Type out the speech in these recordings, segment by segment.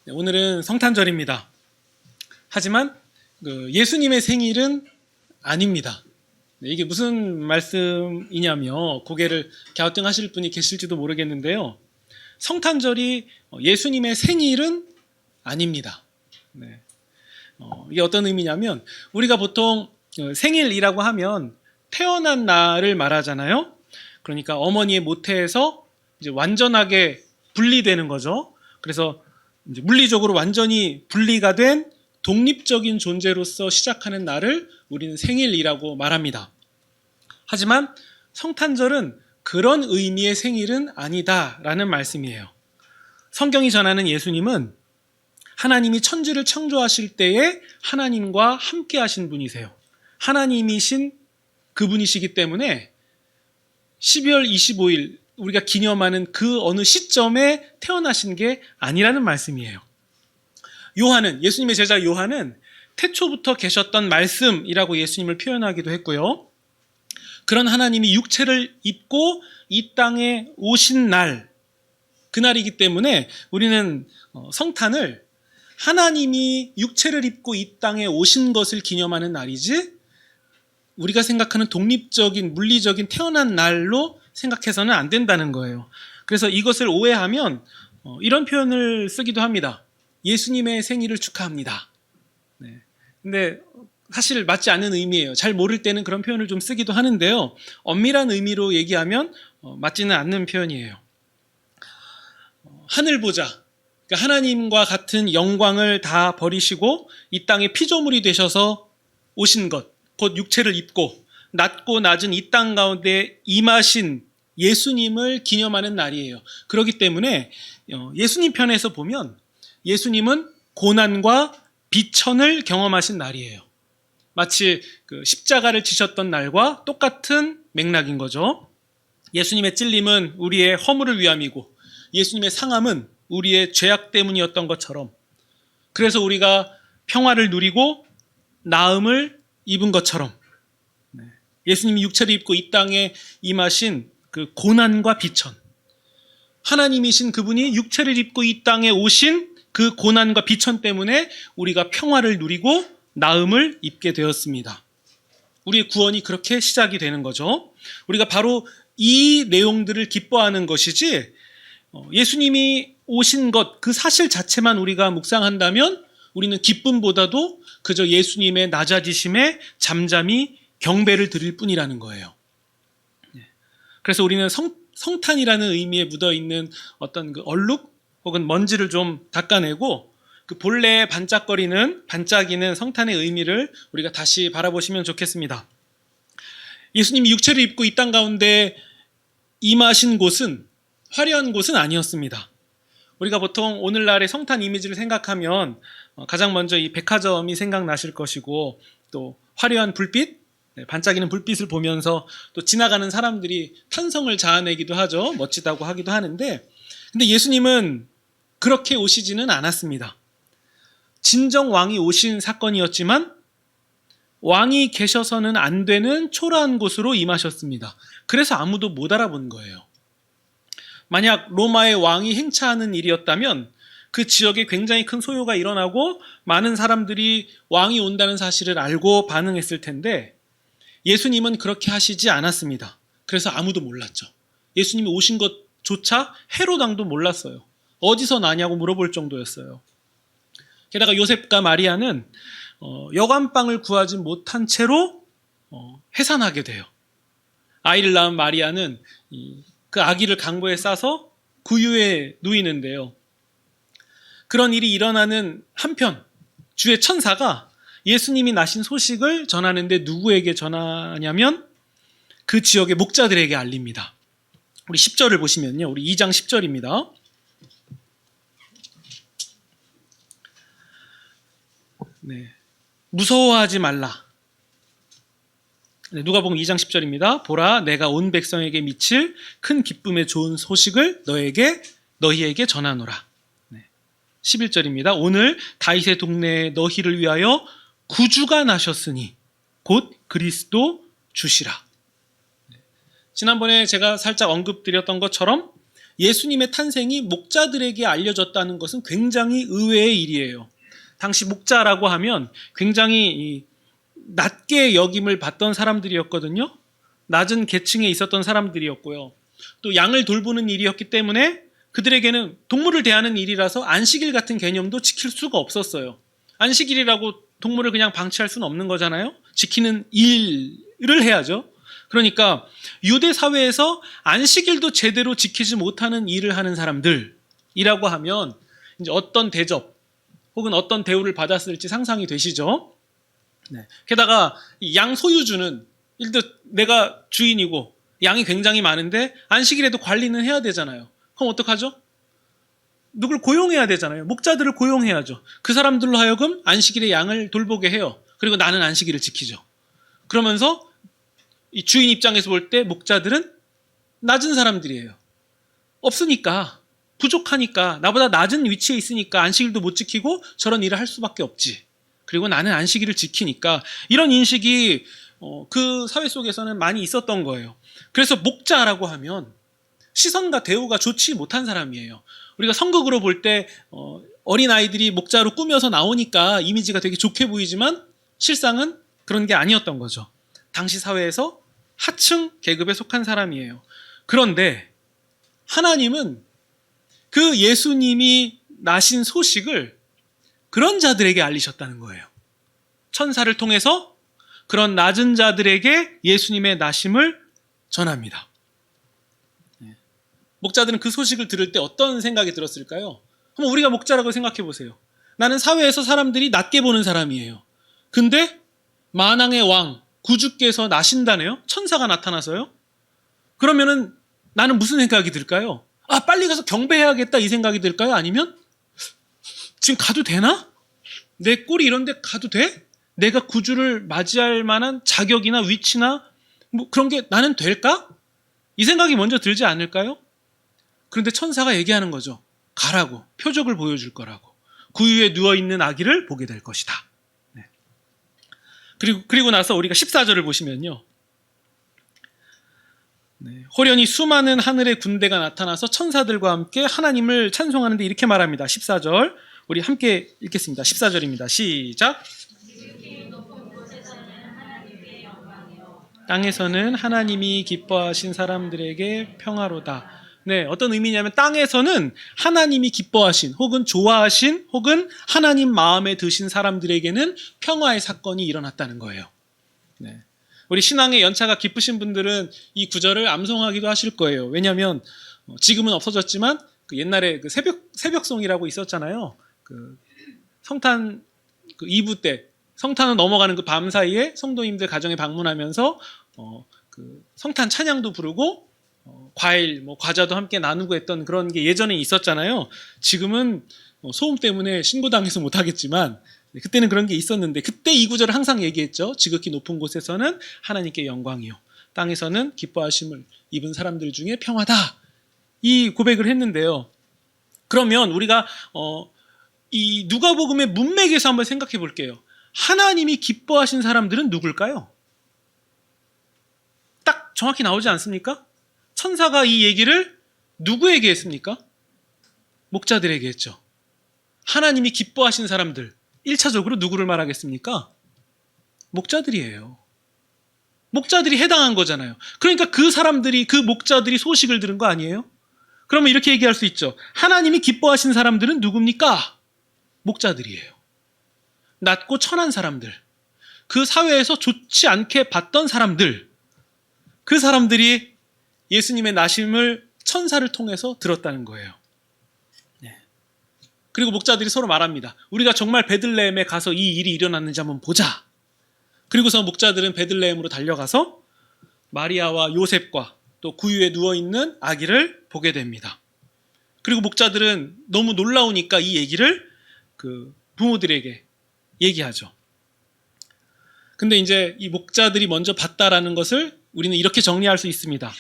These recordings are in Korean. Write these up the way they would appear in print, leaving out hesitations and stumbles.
오늘은 성탄절입니다. 하지만 예수님의 생일은 아닙니다. 이게 무슨 말씀이냐며 고개를 갸우뚱하실 분이 계실지도 모르겠는데요. 성탄절이 예수님의 생일은 아닙니다. 이게 어떤 의미냐면 우리가 보통 생일이라고 하면 태어난 날을 말하잖아요. 그러니까 어머니의 모태에서 이제 완전하게 분리되는 거죠. 그래서 이제 물리적으로 완전히 분리가 된 독립적인 존재로서 시작하는 날을 우리는 생일이라고 말합니다. 하지만 성탄절은 그런 의미의 생일은 아니다라는 말씀이에요. 성경이 전하는 예수님은 하나님이 천지를 창조하실 때에 하나님과 함께 하신 분이세요. 하나님이신 그분이시기 때문에 12월 25일 우리가 기념하는 그 어느 시점에 태어나신 게 아니라는 말씀이에요. 요한은, 예수님의 제자 요한은 태초부터 계셨던 말씀이라고 예수님을 표현하기도 했고요. 그런 하나님이 육체를 입고 이 땅에 오신 날, 그날이기 때문에 우리는 성탄을 하나님이 육체를 입고 이 땅에 오신 것을 기념하는 날이지 우리가 생각하는 독립적인, 물리적인 태어난 날로 생각해서는 안 된다는 거예요. 그래서 이것을 오해하면 이런 표현을 쓰기도 합니다. 예수님의 생일을 축하합니다. 근데 사실 맞지 않는 의미예요. 잘 모를 때는 그런 표현을 좀 쓰기도 하는데요. 엄밀한 의미로 얘기하면 맞지는 않는 표현이에요. 하늘 보자. 그러니까 하나님과 같은 영광을 다 버리시고 이 땅에 피조물이 되셔서 오신 것, 곧 육체를 입고 낮고 낮은 이 땅 가운데 임하신 예수님을 기념하는 날이에요. 그렇기 때문에 예수님 편에서 보면 예수님은 고난과 비천을 경험하신 날이에요. 마치 그 십자가를 지셨던 날과 똑같은 맥락인 거죠. 예수님의 찔림은 우리의 허물을 위함이고 예수님의 상함은 우리의 죄악 때문이었던 것처럼, 그래서 우리가 평화를 누리고 나음을 입은 것처럼 예수님이 육체를 입고 이 땅에 임하신 그 고난과 비천, 하나님이신 그분이 육체를 입고 이 땅에 오신 그 고난과 비천 때문에 우리가 평화를 누리고 나음을 입게 되었습니다. 우리의 구원이 그렇게 시작이 되는 거죠. 우리가 바로 이 내용들을 기뻐하는 것이지 예수님이 오신 것, 그 사실 자체만 우리가 묵상한다면 우리는 기쁨보다도 그저 예수님의 낮아지심에 잠잠히 경배를 드릴 뿐이라는 거예요. 그래서 우리는 성탄이라는 의미에 묻어있는 어떤 그 얼룩 혹은 먼지를 좀 닦아내고 그 본래 반짝이는 성탄의 의미를 우리가 다시 바라보시면 좋겠습니다. 예수님이 육체를 입고 이 땅 가운데 임하신 곳은 화려한 곳은 아니었습니다. 우리가 보통 오늘날의 성탄 이미지를 생각하면 가장 먼저 이 백화점이 생각나실 것이고 또 화려한 불빛, 반짝이는 불빛을 보면서 또 지나가는 사람들이 탄성을 자아내기도 하죠. 멋지다고 하기도 하는데, 근데 예수님은 그렇게 오시지는 않았습니다. 진정 왕이 오신 사건이었지만 왕이 계셔서는 안 되는 초라한 곳으로 임하셨습니다. 그래서 아무도 못 알아본 거예요. 만약 로마의 왕이 행차하는 일이었다면 그 지역에 굉장히 큰 소요가 일어나고 많은 사람들이 왕이 온다는 사실을 알고 반응했을 텐데 예수님은 그렇게 하시지 않았습니다. 그래서 아무도 몰랐죠. 예수님이 오신 것조차 헤롯 왕도 몰랐어요. 어디서 나냐고 물어볼 정도였어요. 게다가 요셉과 마리아는 여관방을 구하지 못한 채로 해산하게 돼요. 아이를 낳은 마리아는 그 아기를 강보에 싸서 구유에 누이는데요. 그런 일이 일어나는 한편 주의 천사가 예수님이 나신 소식을 전하는데 누구에게 전하냐면 그 지역의 목자들에게 알립니다. 우리 10절을 보시면요. 우리 2장 10절입니다. 무서워하지 말라. 누가복음 2장 10절입니다. 보라, 내가 온 백성에게 미칠 큰 기쁨의 좋은 소식을 너희에게 전하노라. 11절입니다. 오늘 다윗의 동네에 너희를 위하여 구주가 나셨으니 곧 그리스도 주시라. 지난번에 제가 살짝 언급드렸던 것처럼 예수님의 탄생이 목자들에게 알려졌다는 것은 굉장히 의외의 일이에요. 당시 목자라고 하면 굉장히 낮게 여김을 받던 사람들이었거든요. 낮은 계층에 있었던 사람들이었고요. 또 양을 돌보는 일이었기 때문에 그들에게는 동물을 대하는 일이라서 안식일 같은 개념도 지킬 수가 없었어요. 안식일이라고 동물을 그냥 방치할 수는 없는 거잖아요. 지키는 일을 해야죠. 그러니까 유대 사회에서 안식일도 제대로 지키지 못하는 일을 하는 사람들이라고 하면 이제 어떤 대접 혹은 어떤 대우를 받았을지 상상이 되시죠? 네. 게다가 양 소유주는 일단 내가 주인이고 양이 굉장히 많은데 안식일에도 관리는 해야 되잖아요. 그럼 어떡하죠? 누굴 고용해야 되잖아요. 목자들을 고용해야죠. 그 사람들로 하여금 안식일에 양을 돌보게 해요. 그리고 나는 안식일을 지키죠. 그러면서 이 주인 입장에서 볼 때 목자들은 낮은 사람들이에요. 없으니까, 부족하니까, 나보다 낮은 위치에 있으니까 안식일도 못 지키고 저런 일을 할 수밖에 없지. 그리고 나는 안식일을 지키니까 이런 인식이 그 사회 속에서는 많이 있었던 거예요. 그래서 목자라고 하면 시선과 대우가 좋지 못한 사람이에요. 우리가 선극으로 볼 때 어린아이들이 목자로 꾸며서 나오니까 이미지가 되게 좋게 보이지만 실상은 그런 게 아니었던 거죠. 당시 사회에서 하층 계급에 속한 사람이에요. 그런데 하나님은 그 예수님이 나신 소식을 그런 자들에게 알리셨다는 거예요. 천사를 통해서 그런 낮은 자들에게 예수님의 나심을 전합니다. 목자들은 그 소식을 들을 때 어떤 생각이 들었을까요? 한번 우리가 목자라고 생각해 보세요. 나는 사회에서 사람들이 낮게 보는 사람이에요. 근데 만왕의 왕, 구주께서 나신다네요? 천사가 나타나서요? 그러면은 나는 무슨 생각이 들까요? 아, 빨리 가서 경배해야겠다 이 생각이 들까요? 아니면 지금 가도 되나? 내 꼴이 이런데 가도 돼? 내가 구주를 맞이할 만한 자격이나 위치나 뭐 그런 게 나는 될까? 이 생각이 먼저 들지 않을까요? 그런데 천사가 얘기하는 거죠. 가라고, 표적을 보여줄 거라고. 구유에 누워있는 아기를 보게 될 것이다. 네. 그리고 나서 우리가 14절을 보시면요. 네. 호련히 수많은 하늘의 군대가 나타나서 천사들과 함께 하나님을 찬송하는데 이렇게 말합니다. 14절. 우리 함께 읽겠습니다. 14절입니다. 시작. 땅에서는 하나님이 기뻐하신 사람들에게 평화로다. 네, 어떤 의미냐면 땅에서는 하나님이 기뻐하신 혹은 좋아하신 혹은 하나님 마음에 드신 사람들에게는 평화의 사건이 일어났다는 거예요. 네. 우리 신앙의 연차가 깊으신 분들은 이 구절을 암송하기도 하실 거예요. 왜냐하면 지금은 없어졌지만 그 옛날에 그 새벽송이라고 있었잖아요. 그 성탄 그 2부 때 성탄을 넘어가는 그 밤 사이에 성도님들 가정에 방문하면서 그 성탄 찬양도 부르고 과일, 과자도 함께 나누고 했던 그런 게 예전에 있었잖아요. 지금은 소음 때문에 신고당해서 못하겠지만 그때는 그런 게 있었는데 그때 이 구절을 항상 얘기했죠. 지극히 높은 곳에서는 하나님께 영광이요. 땅에서는 기뻐하심을 입은 사람들 중에 평화다. 이 고백을 했는데요. 그러면 우리가 이 누가복음의 문맥에서 한번 생각해 볼게요. 하나님이 기뻐하신 사람들은 누굴까요? 딱 정확히 나오지 않습니까? 천사가 이 얘기를 누구에게 했습니까? 목자들에게 했죠. 하나님이 기뻐하신 사람들, 1차적으로 누구를 말하겠습니까? 목자들이에요. 목자들이 해당한 거잖아요. 그러니까 그 사람들이, 그 목자들이 소식을 들은 거 아니에요? 그러면 이렇게 얘기할 수 있죠. 하나님이 기뻐하신 사람들은 누굽니까? 목자들이에요. 낮고 천한 사람들, 그 사회에서 좋지 않게 봤던 사람들, 그 사람들이 예수님의 나심을 천사를 통해서 들었다는 거예요. 네. 그리고 목자들이 서로 말합니다. 우리가 정말 베들레헴에 가서 이 일이 일어났는지 한번 보자. 그리고서 목자들은 베들레헴으로 달려가서 마리아와 요셉과 또 구유에 누워있는 아기를 보게 됩니다. 그리고 목자들은 너무 놀라우니까 이 얘기를 그 부모들에게 얘기하죠. 근데 이제 이 목자들이 먼저 봤다라는 것을 우리는 이렇게 정리할 수 있습니다.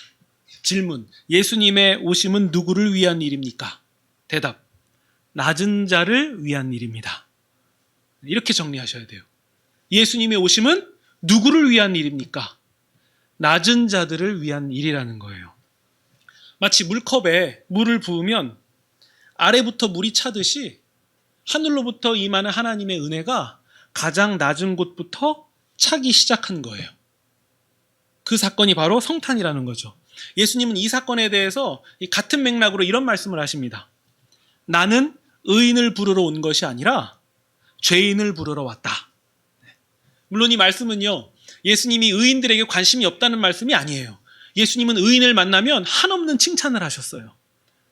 질문, 예수님의 오심은 누구를 위한 일입니까? 대답, 낮은 자를 위한 일입니다. 이렇게 정리하셔야 돼요. 예수님의 오심은 누구를 위한 일입니까? 낮은 자들을 위한 일이라는 거예요. 마치 물컵에 물을 부으면 아래부터 물이 차듯이 하늘로부터 임하는 하나님의 은혜가 가장 낮은 곳부터 차기 시작한 거예요. 그 사건이 바로 성탄이라는 거죠. 예수님은 이 사건에 대해서 같은 맥락으로 이런 말씀을 하십니다. 나는 의인을 부르러 온 것이 아니라 죄인을 부르러 왔다. 물론 이 말씀은요, 예수님이 의인들에게 관심이 없다는 말씀이 아니에요. 예수님은 의인을 만나면 한없는 칭찬을 하셨어요.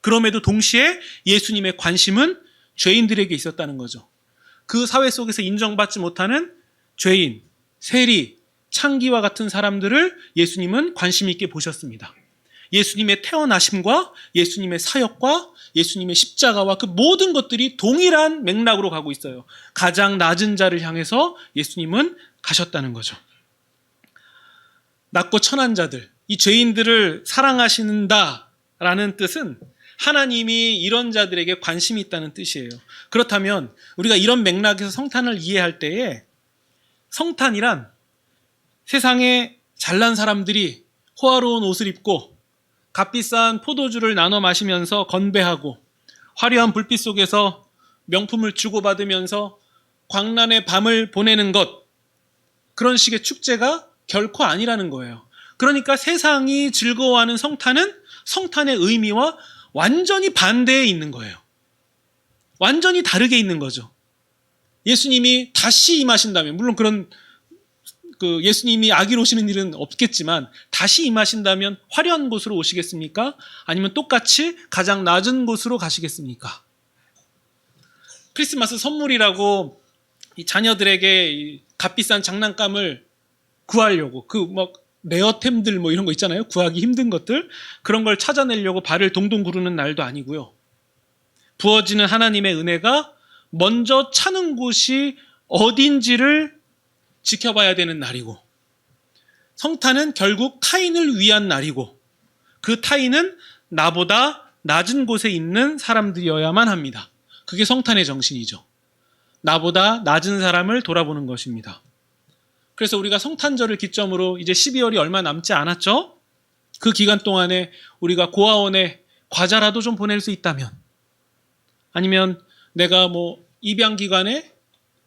그럼에도 동시에 예수님의 관심은 죄인들에게 있었다는 거죠. 그 사회 속에서 인정받지 못하는 죄인, 세리, 창기와 같은 사람들을 예수님은 관심 있게 보셨습니다. 예수님의 태어나심과 예수님의 사역과 예수님의 십자가와 그 모든 것들이 동일한 맥락으로 가고 있어요. 가장 낮은 자를 향해서 예수님은 가셨다는 거죠. 낮고 천한 자들, 이 죄인들을 사랑하신다라는 뜻은 하나님이 이런 자들에게 관심이 있다는 뜻이에요. 그렇다면 우리가 이런 맥락에서 성탄을 이해할 때에 성탄이란 세상에 잘난 사람들이 호화로운 옷을 입고 값비싼 포도주를 나눠 마시면서 건배하고 화려한 불빛 속에서 명품을 주고받으면서 광란의 밤을 보내는 것, 그런 식의 축제가 결코 아니라는 거예요. 그러니까 세상이 즐거워하는 성탄은 성탄의 의미와 완전히 반대에 있는 거예요. 완전히 다르게 있는 거죠. 예수님이 다시 임하신다면, 물론 그런 예수님이 아기로 오시는 일은 없겠지만 다시 임하신다면 화려한 곳으로 오시겠습니까? 아니면 똑같이 가장 낮은 곳으로 가시겠습니까? 크리스마스 선물이라고 이 자녀들에게 이 값비싼 장난감을 구하려고 레어템들 이런 거 있잖아요. 구하기 힘든 것들, 그런 걸 찾아내려고 발을 동동 구르는 날도 아니고요. 부어지는 하나님의 은혜가 먼저 차는 곳이 어딘지를 지켜봐야 되는 날이고, 성탄은 결국 타인을 위한 날이고, 그 타인은 나보다 낮은 곳에 있는 사람들이어야만 합니다. 그게 성탄의 정신이죠. 나보다 낮은 사람을 돌아보는 것입니다. 그래서 우리가 성탄절을 기점으로 이제 12월이 얼마 남지 않았죠? 그 기간 동안에 우리가 고아원에 과자라도 좀 보낼 수 있다면, 아니면 내가 입양 기간에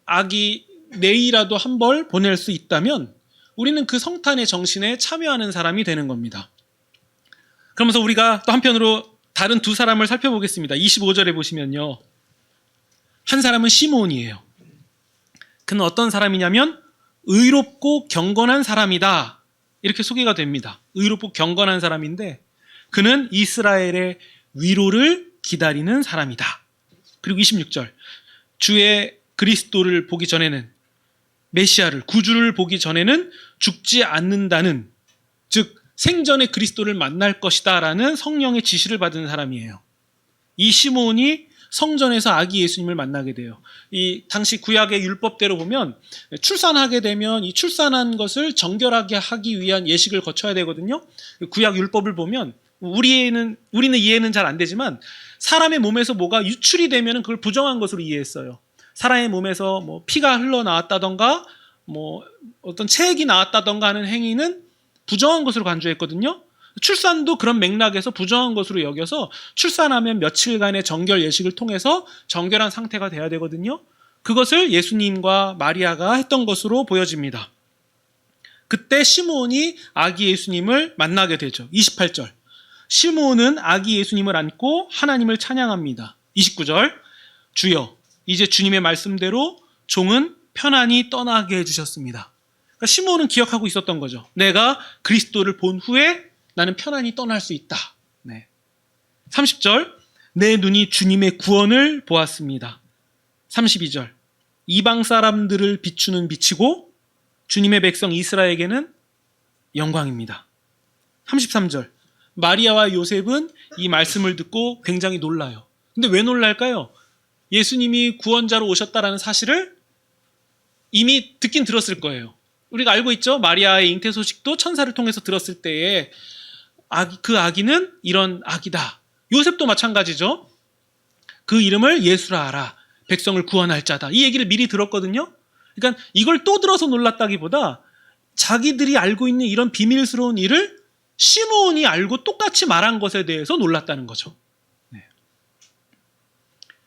아기 네이라도 한 벌 보낼 수 있다면 우리는 그 성탄의 정신에 참여하는 사람이 되는 겁니다. 그러면서 우리가 또 한편으로 다른 두 사람을 살펴보겠습니다. 25절에 보시면요, 한 사람은 시므온이에요. 그는 어떤 사람이냐면 의롭고 경건한 사람이다, 이렇게 소개가 됩니다. 의롭고 경건한 사람인데 그는 이스라엘의 위로를 기다리는 사람이다. 그리고 26절, 주의 그리스도를 보기 전에는, 메시아를, 구주를 보기 전에는 죽지 않는다는, 즉 생전에 그리스도를 만날 것이다 라는 성령의 지시를 받은 사람이에요. 이 시므온이 성전에서 아기 예수님을 만나게 돼요. 이 당시 구약의 율법대로 보면 출산하게 되면 이 출산한 것을 정결하게 하기 위한 예식을 거쳐야 되거든요. 구약 율법을 보면 우리는 이해는 잘 안 되지만 사람의 몸에서 뭐가 유출이 되면 그걸 부정한 것으로 이해했어요. 사람의 몸에서 피가 흘러나왔다던가 어떤 체액이 나왔다던가 하는 행위는 부정한 것으로 간주했거든요. 출산도 그런 맥락에서 부정한 것으로 여겨서 출산하면 며칠간의 정결 예식을 통해서 정결한 상태가 돼야 되거든요. 그것을 예수님과 마리아가 했던 것으로 보여집니다. 그때 시므온이 아기 예수님을 만나게 되죠. 28절, 시므온은 아기 예수님을 안고 하나님을 찬양합니다. 29절, 주여 이제 주님의 말씀대로 종은 편안히 떠나게 해주셨습니다. 그러니까 시므온은 기억하고 있었던 거죠. 내가 그리스도를 본 후에 나는 편안히 떠날 수 있다. 30절, 내 눈이 주님의 구원을 보았습니다. 32절, 이방 사람들을 비추는 빛이고 주님의 백성 이스라엘에게는 영광입니다. 33절, 마리아와 요셉은 이 말씀을 듣고 굉장히 놀라요. 근데 왜 놀랄까요? 예수님이 구원자로 오셨다라는 사실을 이미 듣긴 들었을 거예요. 우리가 알고 있죠? 마리아의 잉태 소식도 천사를 통해서 들었을 때에 그 아기는 이런 아기다. 요셉도 마찬가지죠. 그 이름을 예수라 하라. 백성을 구원할 자다. 이 얘기를 미리 들었거든요. 그러니까 이걸 또 들어서 놀랐다기보다 자기들이 알고 있는 이런 비밀스러운 일을 시므온이 알고 똑같이 말한 것에 대해서 놀랐다는 거죠. 네.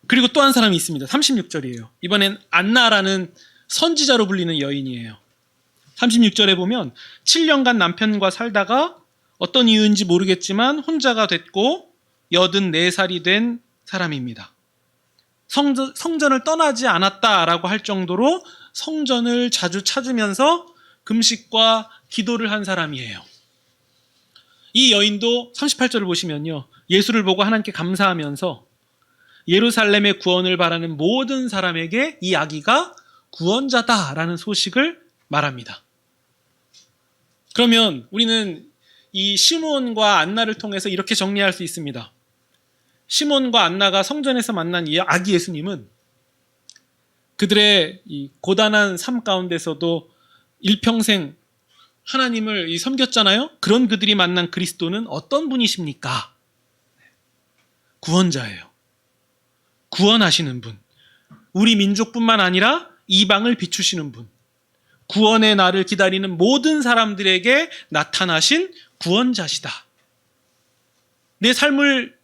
그리고 또 한 사람이 있습니다. 36절이에요. 이번엔 안나라는 선지자로 불리는 여인이에요. 36절에 보면 7년간 남편과 살다가 어떤 이유인지 모르겠지만 혼자가 됐고 84살이 된 사람입니다. 성전을 떠나지 않았다라고 할 정도로 성전을 자주 찾으면서 금식과 기도를 한 사람이에요. 이 여인도 38절을 보시면요. 예수를 보고 하나님께 감사하면서 예루살렘의 구원을 바라는 모든 사람에게 이 아기가 구원자다라는 소식을 말합니다. 그러면 우리는 이 시므온과 안나를 통해서 이렇게 정리할 수 있습니다. 시몬과 안나가 성전에서 만난 이 아기 예수님은 그들의 이 고단한 삶 가운데서도 일평생 하나님을 섬겼잖아요. 그런 그들이 만난 그리스도는 어떤 분이십니까? 구원자예요. 구원하시는 분. 우리 민족뿐만 아니라 이방을 비추시는 분. 구원의 날을 기다리는 모든 사람들에게 나타나신 구원자시다. 내 삶을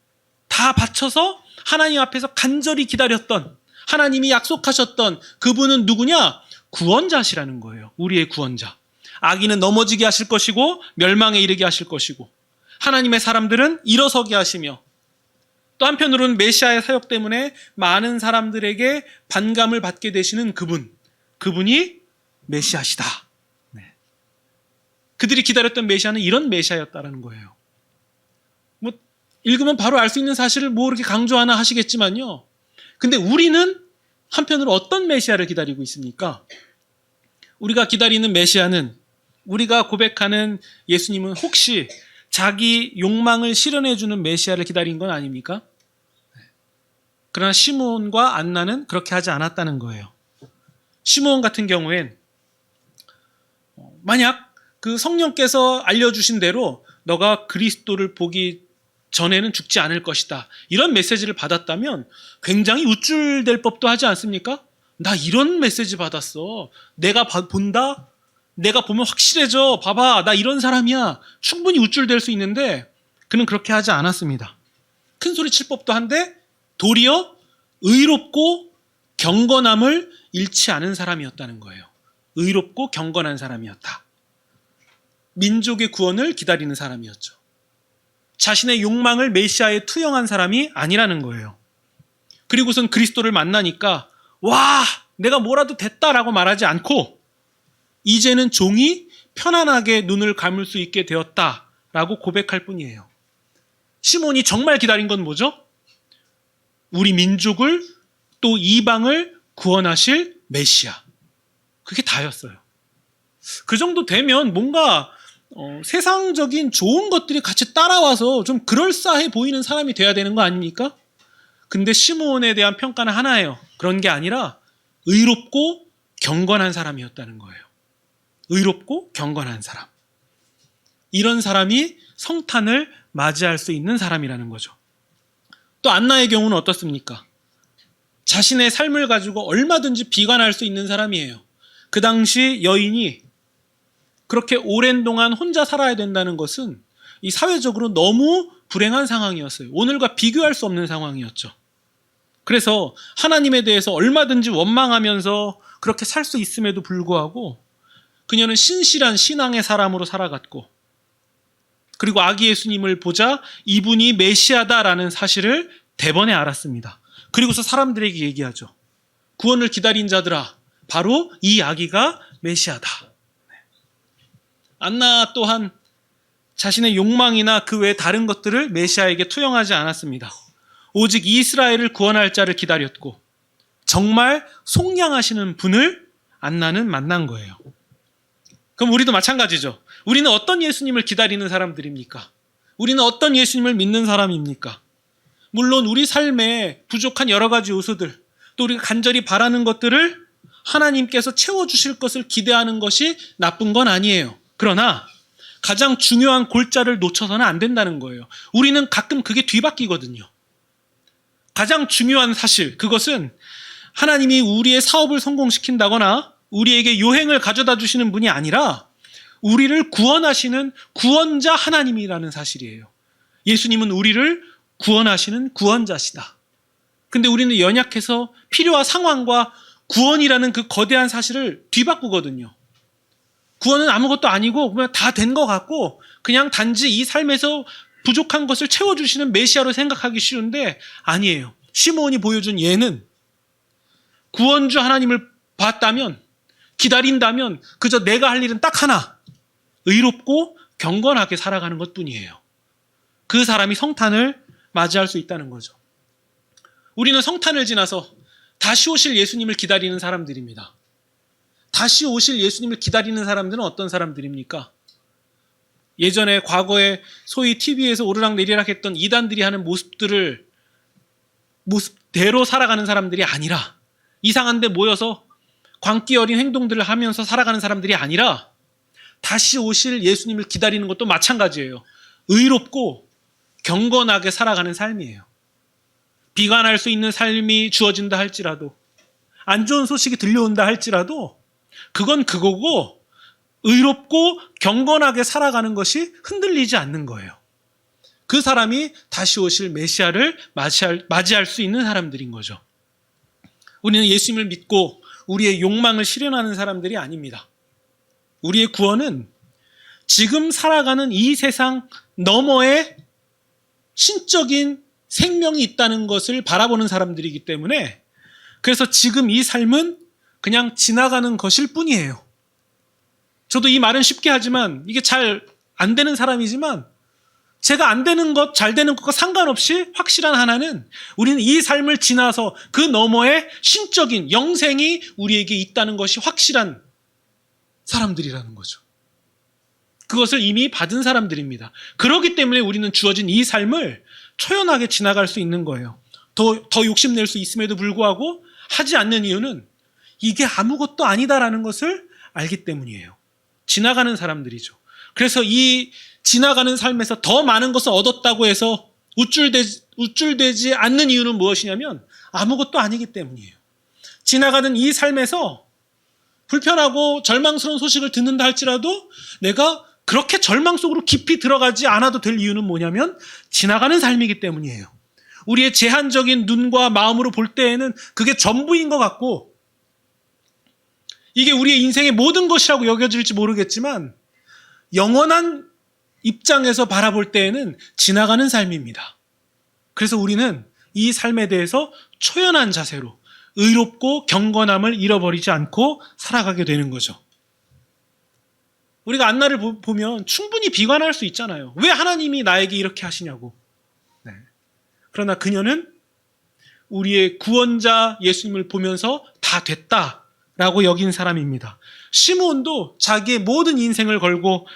다 바쳐서 하나님 앞에서 간절히 기다렸던, 하나님이 약속하셨던 그분은 누구냐? 구원자시라는 거예요. 우리의 구원자. 아기는 넘어지게 하실 것이고 멸망에 이르게 하실 것이고, 하나님의 사람들은 일어서게 하시며, 또 한편으로는 메시아의 사역 때문에 많은 사람들에게 반감을 받게 되시는 그분이 메시아시다. 네. 그들이 기다렸던 메시아는 이런 메시아였다라는 거예요. 뭐 읽으면 바로 알 수 있는 사실을 뭐 이렇게 강조하나 하시겠지만요. 근데 우리는 한편으로 어떤 메시아를 기다리고 있습니까? 우리가 기다리는 메시아는, 우리가 고백하는 예수님은 혹시 자기 욕망을 실현해주는 메시아를 기다린 건 아닙니까? 그러나 시므온과 안나는 그렇게 하지 않았다는 거예요. 시므온 같은 경우엔 만약 그 성령께서 알려주신 대로 너가 그리스도를 보기 전에는 죽지 않을 것이다, 이런 메시지를 받았다면 굉장히 우쭐될 법도 하지 않습니까? 나 이런 메시지 받았어. 내가 본다? 내가 보면 확실해져. 봐봐, 나 이런 사람이야. 충분히 우쭐될 수 있는데 그는 그렇게 하지 않았습니다. 큰 소리 칠 법도 한데 도리어 의롭고 경건함을 잃지 않은 사람이었다는 거예요. 의롭고 경건한 사람이었다. 민족의 구원을 기다리는 사람이었죠. 자신의 욕망을 메시아에 투영한 사람이 아니라는 거예요. 그리고선 그리스도를 만나니까 와, 내가 뭐라도 됐다라고 말하지 않고 이제는 종이 편안하게 눈을 감을 수 있게 되었다라고 고백할 뿐이에요. 시몬이 정말 기다린 건 뭐죠? 우리 민족을, 또 이방을 구원하실 메시아. 그게 다였어요. 그 정도 되면 뭔가 세상적인 좋은 것들이 같이 따라와서 좀 그럴싸해 보이는 사람이 돼야 되는 거 아닙니까? 근데 시므온에 대한 평가는 하나예요. 그런 게 아니라 의롭고 경건한 사람이었다는 거예요. 의롭고 경건한 사람. 이런 사람이 성탄을 맞이할 수 있는 사람이라는 거죠. 또 안나의 경우는 어떻습니까? 자신의 삶을 가지고 얼마든지 비관할 수 있는 사람이에요. 그 당시 여인이 그렇게 오랜 동안 혼자 살아야 된다는 것은 이 사회적으로 너무 불행한 상황이었어요. 오늘과 비교할 수 없는 상황이었죠. 그래서 하나님에 대해서 얼마든지 원망하면서 그렇게 살 수 있음에도 불구하고 그녀는 신실한 신앙의 사람으로 살아갔고, 그리고 아기 예수님을 보자 이분이 메시아다라는 사실을 대번에 알았습니다. 그리고서 사람들에게 얘기하죠. 구원을 기다린 자들아, 바로 이 아기가 메시아다. 안나 또한 자신의 욕망이나 그 외 다른 것들을 메시아에게 투영하지 않았습니다. 오직 이스라엘을 구원할 자를 기다렸고 정말 속량하시는 분을 안나는 만난 거예요. 그럼 우리도 마찬가지죠. 우리는 어떤 예수님을 기다리는 사람들입니까? 우리는 어떤 예수님을 믿는 사람입니까? 물론 우리 삶에 부족한 여러 가지 요소들, 또 우리가 간절히 바라는 것들을 하나님께서 채워주실 것을 기대하는 것이 나쁜 건 아니에요. 그러나 가장 중요한 골자를 놓쳐서는 안 된다는 거예요. 우리는 가끔 그게 뒤바뀌거든요. 가장 중요한 사실, 그것은 하나님이 우리의 사업을 성공시킨다거나 우리에게 요행을 가져다 주시는 분이 아니라 우리를 구원하시는 구원자 하나님이라는 사실이에요. 예수님은 우리를 구원하시는 구원자시다. 근데 우리는 연약해서 필요와 상황과 구원이라는 그 거대한 사실을 뒤바꾸거든요. 구원은 아무것도 아니고 그냥 다 된 것 같고 그냥 단지 이 삶에서 부족한 것을 채워주시는 메시아로 생각하기 쉬운데 아니에요. 시므온이 보여준 예는 구원주 하나님을 봤다면, 기다린다면 그저 내가 할 일은 딱 하나, 의롭고 경건하게 살아가는 것뿐이에요. 그 사람이 성탄을 맞이할 수 있다는 거죠. 우리는 성탄을 지나서 다시 오실 예수님을 기다리는 사람들입니다. 다시 오실 예수님을 기다리는 사람들은 어떤 사람들입니까? 예전에 과거에 소위 TV에서 오르락내리락 했던 이단들이 하는 모습대로 살아가는 사람들이 아니라, 이상한 데 모여서 광기 어린 행동들을 하면서 살아가는 사람들이 아니라 다시 오실 예수님을 기다리는 것도 마찬가지예요. 의롭고 경건하게 살아가는 삶이에요. 비관할 수 있는 삶이 주어진다 할지라도, 안 좋은 소식이 들려온다 할지라도 그건 그거고 의롭고 경건하게 살아가는 것이 흔들리지 않는 거예요. 그 사람이 다시 오실 메시아를 맞이할 수 있는 사람들인 거죠. 우리는 예수님을 믿고 우리의 욕망을 실현하는 사람들이 아닙니다. 우리의 구원은 지금 살아가는 이 세상 너머에 신적인 생명이 있다는 것을 바라보는 사람들이기 때문에, 그래서 지금 이 삶은 그냥 지나가는 것일 뿐이에요. 저도 이 말은 쉽게 하지만 이게 잘 안 되는 사람이지만, 제가 안 되는 것, 잘 되는 것과 상관없이 확실한 하나는 우리는 이 삶을 지나서 그 너머에 신적인 영생이 우리에게 있다는 것이 확실한 사람들이라는 거죠. 그것을 이미 받은 사람들입니다. 그렇기 때문에 우리는 주어진 이 삶을 초연하게 지나갈 수 있는 거예요. 더 욕심낼 수 있음에도 불구하고 하지 않는 이유는 이게 아무것도 아니다라는 것을 알기 때문이에요. 지나가는 사람들이죠. 그래서 이 지나가는 삶에서 더 많은 것을 얻었다고 해서 우쭐대지 않는 이유는 무엇이냐면 아무것도 아니기 때문이에요. 지나가는 이 삶에서 불편하고 절망스러운 소식을 듣는다 할지라도 내가 그렇게 절망 속으로 깊이 들어가지 않아도 될 이유는 뭐냐면 지나가는 삶이기 때문이에요. 우리의 제한적인 눈과 마음으로 볼 때에는 그게 전부인 것 같고 이게 우리의 인생의 모든 것이라고 여겨질지 모르겠지만 영원한 입장에서 바라볼 때에는 지나가는 삶입니다. 그래서 우리는 이 삶에 대해서 초연한 자세로 의롭고 경건함을 잃어버리지 않고 살아가게 되는 거죠. 우리가 안나를 보면 충분히 비관할 수 있잖아요. 왜 하나님이 나에게 이렇게 하시냐고. 네. 그러나 그녀는 우리의 구원자 예수님을 보면서 다 됐다라고 여긴 사람입니다. 시므온도 자기의 모든 인생을 걸고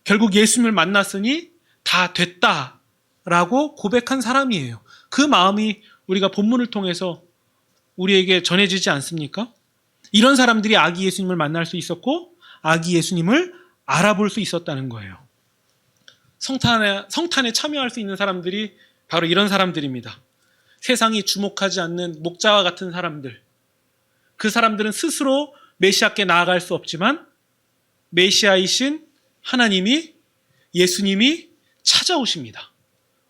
결국 예수님을 만났으니 다 됐다라고 고백한 사람이에요. 그 마음이 우리가 본문을 통해서 우리에게 전해지지 않습니까? 이런 사람들이 아기 예수님을 만날 수 있었고 아기 예수님을 알아볼 수 있었다는 거예요. 성탄에 참여할 수 있는 사람들이 바로 이런 사람들입니다. 세상이 주목하지 않는 목자와 같은 사람들. 그 사람들은 스스로 메시아께 나아갈 수 없지만 메시아이신 하나님이, 예수님이 찾아오십니다.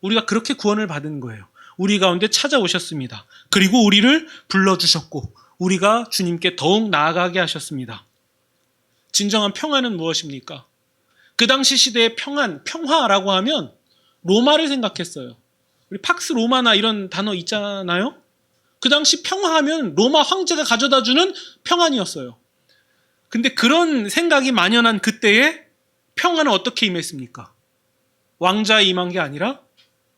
우리가 그렇게 구원을 받은 거예요. 우리 가운데 찾아오셨습니다. 그리고 우리를 불러주셨고 우리가 주님께 더욱 나아가게 하셨습니다. 진정한 평화는 무엇입니까? 그 당시 시대의 평화라고 하면 로마를 생각했어요. 우리 팍스 로마나 이런 단어 있잖아요. 그 당시 평화하면 로마 황제가 가져다주는 평안이었어요. 근데 그런 생각이 만연한 그때에 평화는 어떻게 임했습니까? 왕자에 임한 게 아니라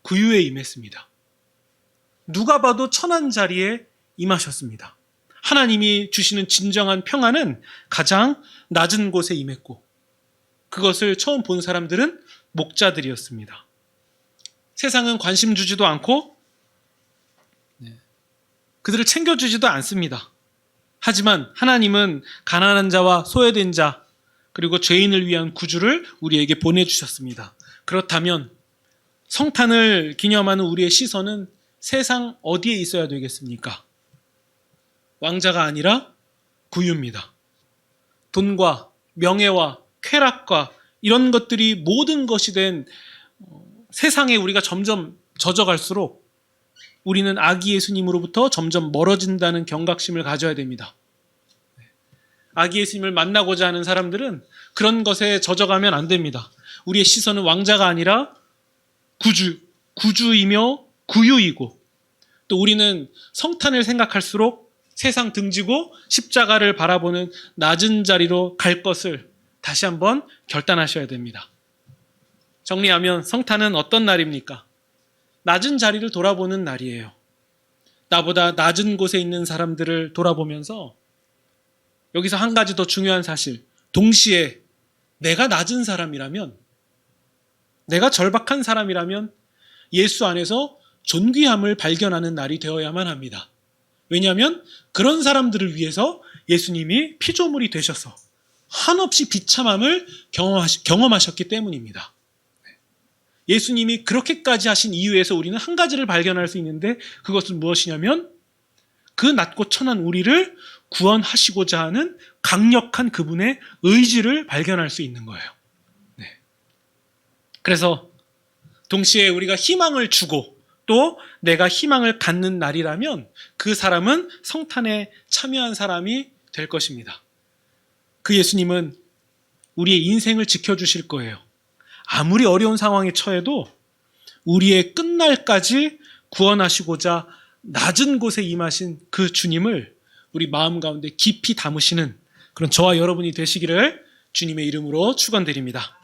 구유에 임했습니다. 누가 봐도 천한 자리에 임하셨습니다. 하나님이 주시는 진정한 평안은 가장 낮은 곳에 임했고 그것을 처음 본 사람들은 목자들이었습니다. 세상은 관심 주지도 않고 그들을 챙겨주지도 않습니다. 하지만 하나님은 가난한 자와 소외된 자 그리고 죄인을 위한 구주를 우리에게 보내주셨습니다. 그렇다면 성탄을 기념하는 우리의 시선은 세상 어디에 있어야 되겠습니까? 왕자가 아니라 구유입니다. 돈과 명예와 쾌락과 이런 것들이 모든 것이 된 세상에 우리가 점점 젖어갈수록 우리는 아기 예수님으로부터 점점 멀어진다는 경각심을 가져야 됩니다. 아기 예수님을 만나고자 하는 사람들은 그런 것에 젖어가면 안 됩니다. 우리의 시선은 왕자가 아니라 구주이며 구유이고, 또 우리는 성탄을 생각할수록 세상 등지고 십자가를 바라보는 낮은 자리로 갈 것을 다시 한번 결단하셔야 됩니다. 정리하면 성탄은 어떤 날입니까? 낮은 자리를 돌아보는 날이에요. 나보다 낮은 곳에 있는 사람들을 돌아보면서 여기서 한 가지 더 중요한 사실, 동시에 내가 낮은 사람이라면, 내가 절박한 사람이라면 예수 안에서 존귀함을 발견하는 날이 되어야만 합니다. 왜냐하면 그런 사람들을 위해서 예수님이 피조물이 되셔서 한없이 비참함을 경험하셨기 때문입니다. 예수님이 그렇게까지 하신 이유에서 우리는 한 가지를 발견할 수 있는데, 그것은 무엇이냐면 그 낮고 천한 우리를 구원하시고자 하는 강력한 그분의 의지를 발견할 수 있는 거예요. 네. 그래서 동시에 우리가 희망을 주고 또 내가 희망을 갖는 날이라면 그 사람은 성탄에 참여한 사람이 될 것입니다. 그 예수님은 우리의 인생을 지켜주실 거예요. 아무리 어려운 상황에 처해도 우리의 끝날까지 구원하시고자 낮은 곳에 임하신 그 주님을 우리 마음 가운데 깊이 담으시는 그런 저와 여러분이 되시기를 주님의 이름으로 축원드립니다.